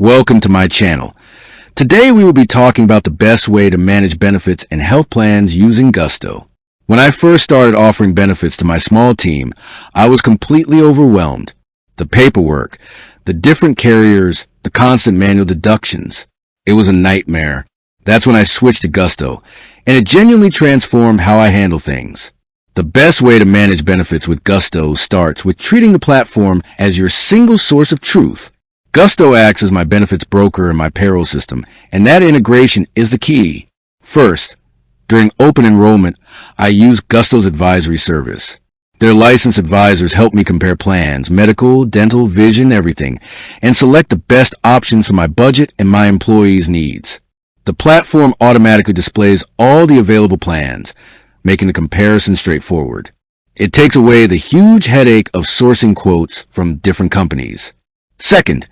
Welcome to my channel. Today we will be talking about the best way to manage benefits and health plans using Gusto. When I first started offering benefits to my small team, I was completely overwhelmed. The paperwork, the different carriers, the constant manual deductions. It was a nightmare. That's when I switched to Gusto, and it genuinely transformed how I handle things. The best way to manage benefits with Gusto starts with treating the platform as your single source of truth. Gusto acts as my benefits broker in my payroll system, and that integration is the key. First, during open enrollment, I use Gusto's advisory service. Their licensed advisors help me compare plans, medical, dental, vision, everything, and select the best options for my budget and my employees' needs. The platform automatically displays all the available plans, making the comparison straightforward. It takes away the huge headache of sourcing quotes from different companies. Second,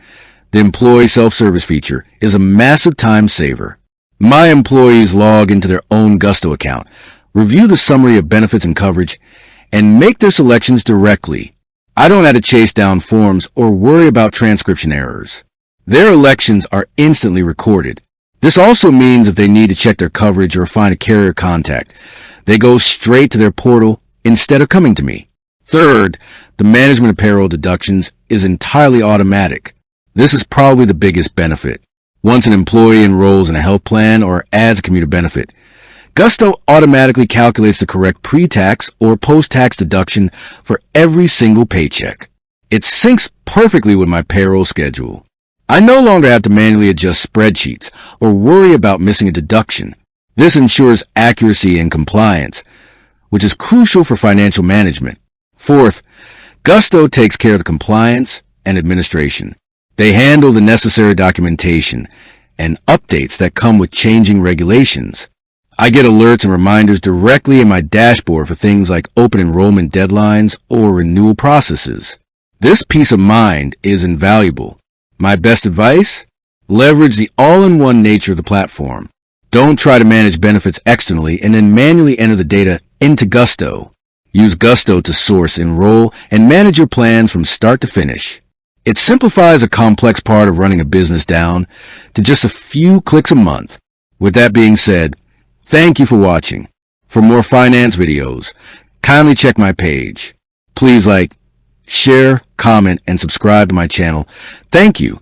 the employee self-service feature is a massive time saver. My employees log into their own Gusto account, review the summary of benefits and coverage, and make their selections directly. I don't have to chase down forms or worry about transcription errors. Their elections are instantly recorded. This also means if they need to check their coverage or find a carrier contact, they go straight to their portal instead of coming to me. Third, the management of payroll deductions is entirely automatic. This is probably the biggest benefit. Once an employee enrolls in a health plan or adds a commuter benefit, Gusto automatically calculates the correct pre-tax or post-tax deduction for every single paycheck. It syncs perfectly with my payroll schedule. I no longer have to manually adjust spreadsheets or worry about missing a deduction. This ensures accuracy and compliance, which is crucial for financial management. Fourth, Gusto takes care of the compliance and administration. They handle the necessary documentation and updates that come with changing regulations. I get alerts and reminders directly in my dashboard for things like open enrollment deadlines or renewal processes. This peace of mind is invaluable. My best advice? Leverage the all-in-one nature of the platform. Don't try to manage benefits externally and then manually enter the data into Gusto. Use Gusto to source, enroll, and manage your plans from start to finish. It simplifies a complex part of running a business down to just a few clicks a month. With that being said, thank you for watching. For more finance videos, kindly check my page. Please like, share, comment, and subscribe to my channel. Thank you.